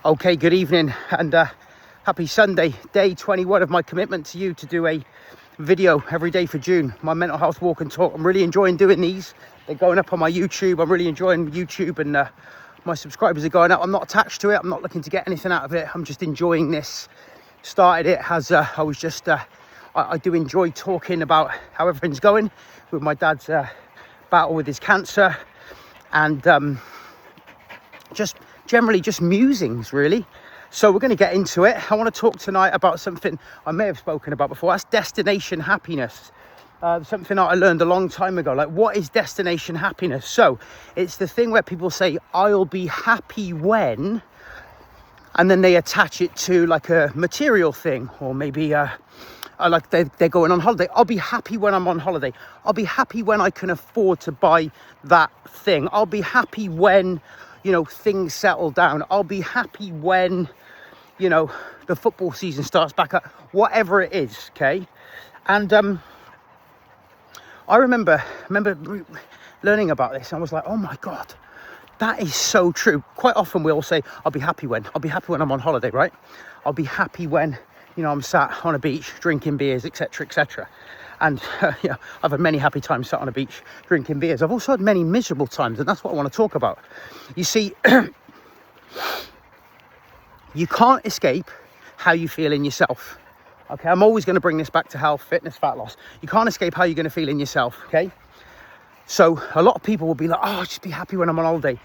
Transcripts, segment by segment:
Okay, good evening and happy Sunday, day 21 of my commitment to you to do a video every day for June, my mental health walk and talk. I'm really enjoying doing these. They're going up on my YouTube. I'm really enjoying YouTube, and my subscribers are going up. I'm not attached to it. I'm not looking to get anything out of it. I'm just enjoying this. Started it as I do enjoy talking about how everything's going with my dad's battle with his cancer, and just generally just musings, really. So we're going to get into it. I want to talk tonight about something I may have spoken about before. That's destination happiness. Something that I learned a long time ago. Like, what is destination happiness? So it's the thing where people say, I'll be happy when, and then they attach it to like a material thing, or maybe like they're going on holiday. I'll be happy when I'm on holiday. I'll be happy when I can afford to buy that thing. I'll be happy when, you know, things settle down. I'll be happy when, you know, the football season starts back up, whatever it is. Okay. And I remember learning about this. I was like, oh my God, that is so true. Quite often we all say, I'll be happy when I'm on holiday, right? I'll be happy when, you know, I'm sat on a beach drinking beers, etc., etc. And yeah, I've had many happy times sat on a beach drinking beers. I've also had many miserable times, and that's what I want to talk about. You see, you can't escape how you feel in yourself. Okay, I'm always going to bring this back to health, fitness, fat loss. You can't escape how you're going to feel in yourself, okay? So a lot of people will be like, oh, I'll just be happy when I'm on holiday.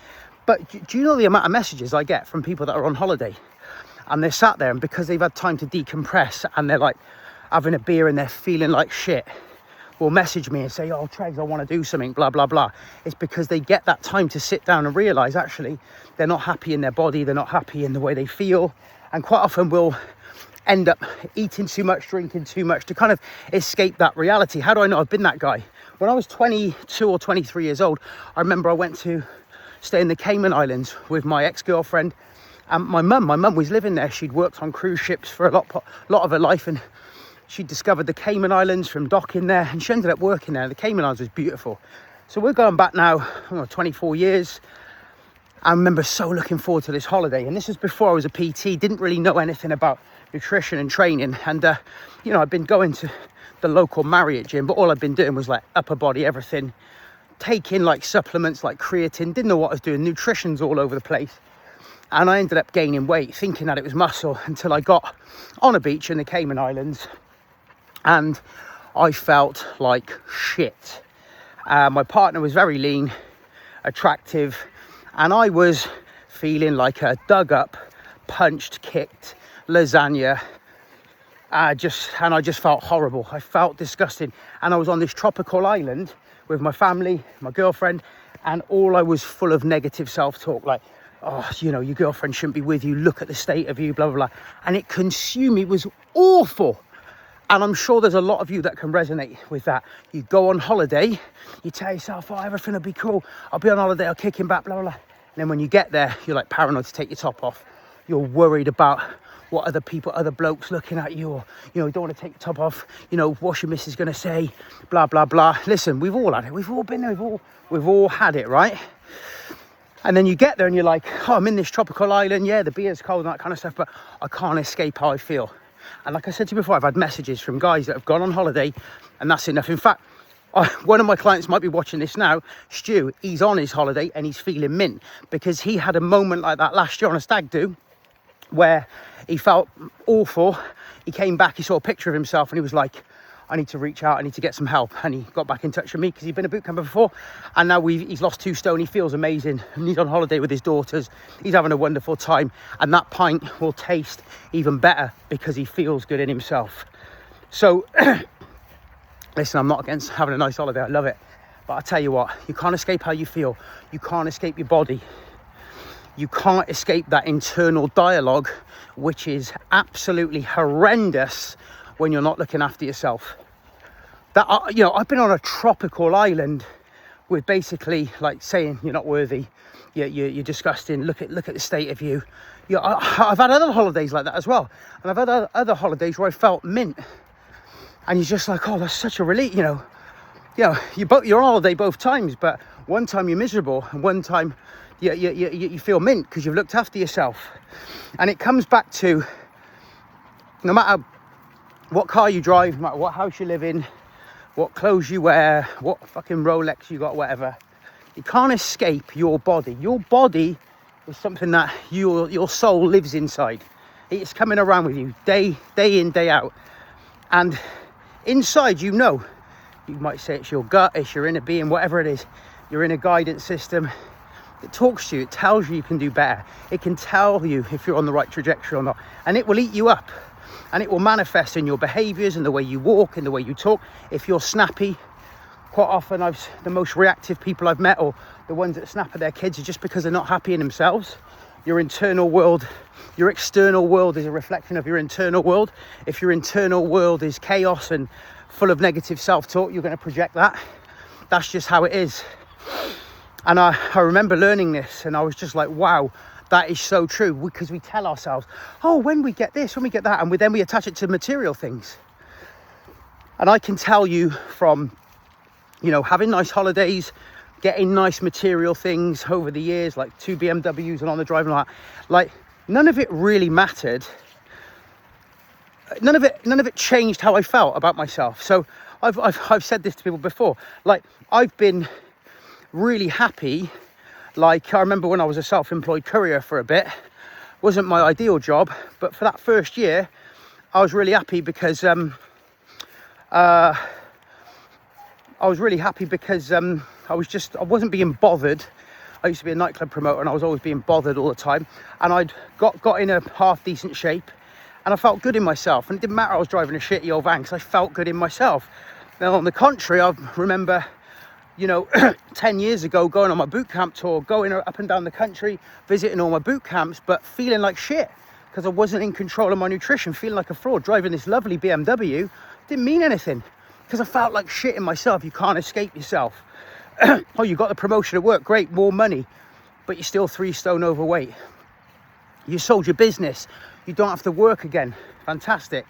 But do you know the amount of messages I get from people that are on holiday? And they're sat there, and because they've had time to decompress and they're like having a beer and they're feeling like shit, will message me and say, oh, Tregs, I want to do something, blah, blah, blah. It's because they get that time to sit down and realise, actually, they're not happy in their body, they're not happy in the way they feel. And quite often will end up eating too much, drinking too much to kind of escape that reality. How do I know? I've been that guy. When I was 22 or 23 years old, I remember I went to stay in the Cayman Islands with my ex-girlfriend. And my mum was living there. She'd worked on cruise ships for a lot of her life, and she discovered the Cayman Islands from docking there, and she ended up working there. The Cayman Islands was beautiful. So we're going back now, 24 years. I remember so looking forward to this holiday. And this was before I was a PT, didn't really know anything about nutrition and training. And, you know, I'd been going to the local Marriott gym, but all I'd been doing was like upper body, everything. Taking like supplements like creatine, didn't know what I was doing. Nutrition's all over the place. And I ended up gaining weight, thinking that it was muscle, until I got on a beach in the Cayman Islands. And I felt like shit. My partner was very lean, attractive, and I was feeling like a dug up, punched, kicked lasagna. And I just felt horrible. I felt disgusting. And I was on this tropical island with my family, my girlfriend, and all I was full of negative self-talk, like, oh, you know, your girlfriend shouldn't be with you, look at the state of you, blah, blah, blah. And it consumed me. It was awful. And I'm sure there's a lot of you that can resonate with that. You go on holiday, you tell yourself, oh, everything will be cool. I'll be on holiday, I'll kick him back, blah, blah, blah. And then when you get there, you're like paranoid to take your top off. You're worried about what other blokes looking at you, or, you know, you don't want to take your top off, you know, what's your missus going to say, blah, blah, blah. Listen, we've all had it. We've all been there. We've all had it, right? And then you get there and you're like, oh, I'm in this tropical island. Yeah, the beer's cold and that kind of stuff, but I can't escape how I feel. And like I said to you before, I've had messages from guys that have gone on holiday, and that's enough. In fact, one of my clients might be watching this now, Stu. He's on his holiday and he's feeling mint, because he had a moment like that last year on a stag do where he felt awful. He came back, he saw a picture of himself, and he was like, I need to reach out, I need to get some help. And he got back in touch with me because he'd been a boot camper before, and now he's lost 2 stone. He feels amazing, and he's on holiday with his daughters. He's having a wonderful time, and that pint will taste even better because he feels good in himself. So listen, I'm not against having a nice holiday, I love it, but I tell you what, you can't escape how you feel. You can't escape your body. You can't escape that internal dialogue, which is absolutely horrendous when you're not looking after yourself. That, you know, I've been on a tropical island with basically like saying you're not worthy, you're disgusting, look at the state of you. I've had other holidays like that as well, and I've had other holidays where I felt mint, and you're just like, oh, that's such a relief. You know, you're on holiday both times, but one time you're miserable and one time you feel mint because you've looked after yourself. And it comes back to, no matter what car you drive, no matter what house you live in, what clothes you wear, what fucking Rolex you got, whatever, you can't escape your body. Your body is something that your soul lives inside. It's coming around with you day in, day out. And inside, you might say it's your gut, it's your inner being, whatever it is, your inner guidance system. It talks to you, it tells you can do better. It can tell you if you're on the right trajectory or not. And it will eat you up. And it will manifest in your behaviours and the way you walk and the way you talk. If you're snappy, quite often the most reactive people I've met, or the ones that snap at their kids, are just because they're not happy in themselves. Your internal world, your external world is a reflection of your internal world. If your internal world is chaos and full of negative self-talk, you're going to project that. That's just how it is. And I remember learning this, and I was just like, wow, that is so true. Because we tell ourselves, oh, when we get this, when we get that, and then we attach it to material things. And I can tell you from, having nice holidays, getting nice material things over the years, like 2 BMWs and on the drive and all that, like none of it really mattered. None of it changed how I felt about myself. So I've said this to people before. Like, I've been really happy. Like, I remember when I was a self-employed courier for a bit. Wasn't my ideal job, but for that first year, I was really happy because I wasn't being bothered. I used to be a nightclub promoter, and I was always being bothered all the time. And I'd got in a half decent shape, and I felt good in myself. And it didn't matter I was driving a shitty old van, because I felt good in myself. Now, on the contrary, I remember, 10 years ago, going on my boot camp tour, going up and down the country, visiting all my boot camps, but feeling like shit because I wasn't in control of my nutrition, feeling like a fraud. Driving this lovely BMW didn't mean anything because I felt like shit in myself. You can't escape yourself. Oh, you got the promotion at work, great, more money, but you're still 3 stone overweight. You sold your business, you don't have to work again, fantastic,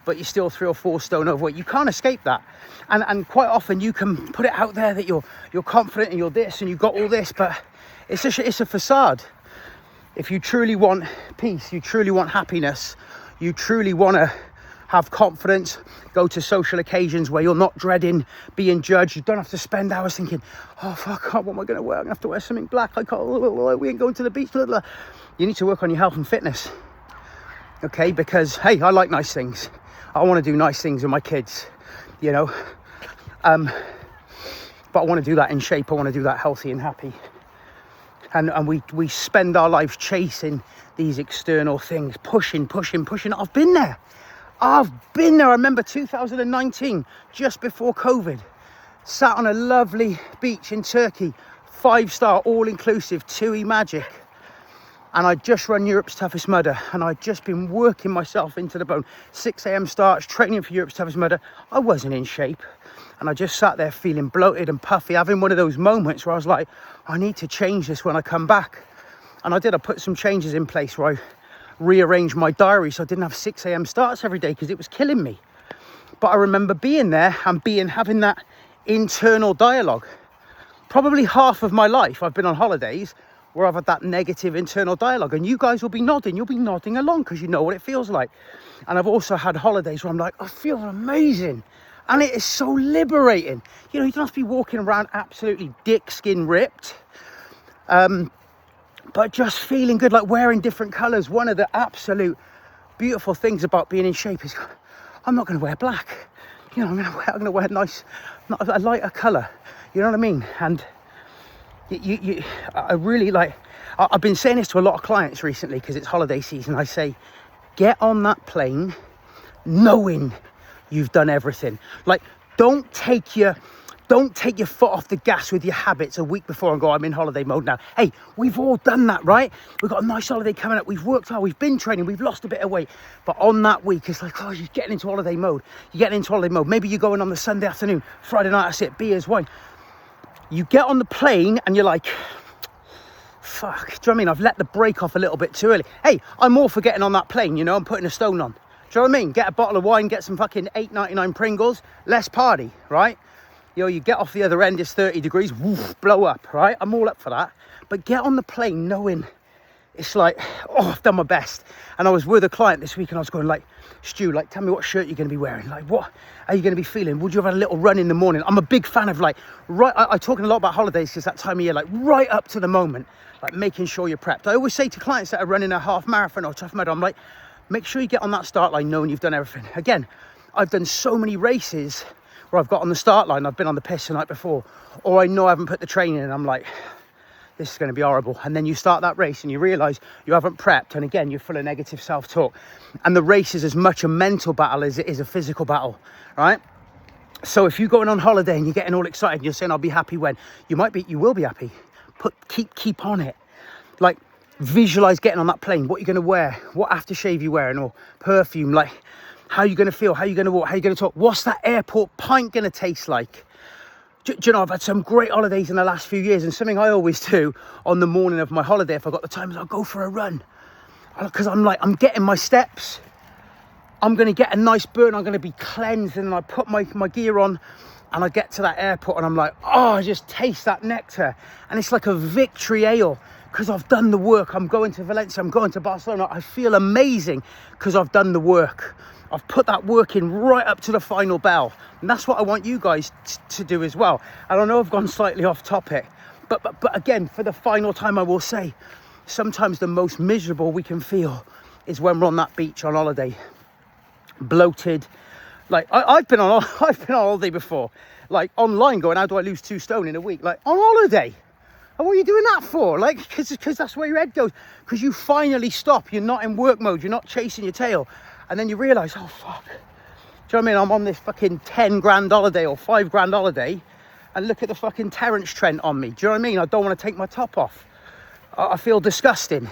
but you're still 3 or 4 stone overweight. You can't escape that. And quite often you can put it out there that you're confident and you're this and you've got all this, but it's a facade. If you truly want peace, you truly want happiness, you truly want to have confidence, go to social occasions where you're not dreading being judged. You don't have to spend hours thinking, oh fuck, what am I going to wear? I'm going to have to wear something black. I can't, we ain't going to the beach. Blah, blah. You need to work on your health and fitness. Okay, because hey, I like nice things. I want to do nice things with my kids, but I want to do that in shape. I want to do that healthy and happy. And we spend our lives chasing these external things, pushing. I've been there. I remember 2019, just before COVID, sat on a lovely beach in Turkey, 5-star, all-inclusive, TUI Magic. And I'd just run Europe's Toughest Mudder, and I'd just been working myself into the bone. 6 a.m. starts, training for Europe's Toughest Mudder. I wasn't in shape. And I just sat there feeling bloated and puffy, having one of those moments where I was like, I need to change this when I come back. And I did. I put some changes in place where I rearranged my diary so I didn't have 6 a.m. starts every day because it was killing me. But I remember being there and having that internal dialogue. Probably half of my life I've been on holidays where I've had that negative internal dialogue, and you guys will be nodding. You'll be nodding along because you know what it feels like. And I've also had holidays where I'm like, I feel amazing. And it is so liberating. You don't have to be walking around absolutely dick skin ripped. But just feeling good, like wearing different colours. One of the absolute beautiful things about being in shape is I'm not going to wear black. I'm going to wear a lighter colour. You know what I mean? And I really like, I've been saying this to a lot of clients recently because it's holiday season. I say, get on that plane knowing you've done everything. Like, don't take your foot off the gas with your habits a week before and go, I'm in holiday mode now. Hey, we've all done that, right? We've got a nice holiday coming up. We've worked hard. We've been training. We've lost a bit of weight. But on that week, it's like, oh, you're getting into holiday mode. Maybe you're going on the Sunday afternoon, Friday night, that's it, beers, wine. You get on the plane and you're like, fuck, do you know what I mean? I've let the brake off a little bit too early. Hey, I'm all for getting on that plane, I'm putting a stone on. Do you know what I mean? Get a bottle of wine, get some fucking $8.99 Pringles, less party, right? You know, you get off the other end, it's 30 degrees, woof, blow up, right? I'm all up for that. But get on the plane knowing it's like, oh, I've done my best. And I was with a client this week and I was going like, Stu, like, tell me what shirt you're going to be wearing. Like, what are you going to be feeling? Would you have had a little run in the morning? I'm a big fan of like, I talking a lot about holidays because that time of year, like right up to the moment, like making sure you're prepped. I always say to clients that are running a half marathon or tough mudder, I'm like, make sure you get on that start line knowing you've done everything. Again, I've done so many races where I've got on the start line, I've been on the piss the night before, or I know I haven't put the training in, I'm like, this is going to be horrible. And then you start that race and you realise you haven't prepped. And again, you're full of negative self-talk. And the race is as much a mental battle as it is a physical battle, right? So if you're going on holiday and you're getting all excited and you're saying, I'll be happy when, you will be happy. Keep on it. Like, visualise getting on that plane, what you're going to wear, what aftershave you're wearing, or perfume, like, how you're going to feel, how you're going to walk, how you're going to talk. What's that airport pint going to taste like? Do you know, I've had some great holidays in the last few years, and something I always do on the morning of my holiday, if I've got the time, is I'll go for a run. Because I'm like, I'm getting my steps. I'm going to get a nice burn. I'm going to be cleansed. And I put my gear on and I get to that airport and I'm like, oh, I just taste that nectar. And it's like a victory ale because I've done the work. I'm going to Valencia. I'm going to Barcelona. I feel amazing because I've done the work. I've put that work in right up to the final bell. And that's what I want you guys to do as well. And I know I've gone slightly off topic, but again, for the final time, I will say, sometimes the most miserable we can feel is when we're on that beach on holiday, bloated. Like I've been on holiday before, like online going, how do I lose 2 stone in a week? Like on holiday. And what are you doing that for? Like, because that's where your head goes. Because you finally stop. You're not in work mode. You're not chasing your tail. And then you realise, oh, fuck. Do you know what I mean? I'm on this fucking 10 grand holiday or 5 grand holiday. And look at the fucking Terence Trent on me. Do you know what I mean? I don't want to take my top off. I feel disgusting.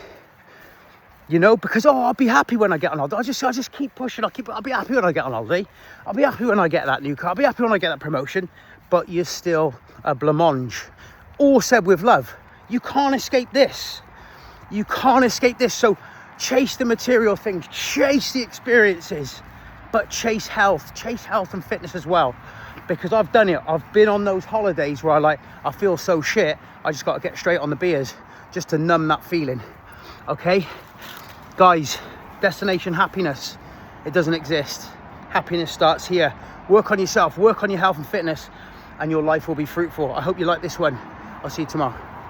You know, because, oh, I'll be happy when I get on holiday. I just keep pushing. I'll be happy when I get on holiday. I'll be happy when I get that new car. I'll be happy when I get that promotion. But you're still a blancmange. All said with love. You can't escape this. You can't escape this. So chase the material things, chase the experiences, but chase health and fitness as well. Because I've done it. I've been on those holidays where I feel so shit. I just got to get straight on the beers just to numb that feeling. Okay, guys, destination happiness, it doesn't exist. Happiness starts here. Work on yourself, work on your health and fitness, and your life will be fruitful. I hope you like this one. I'll see you tomorrow.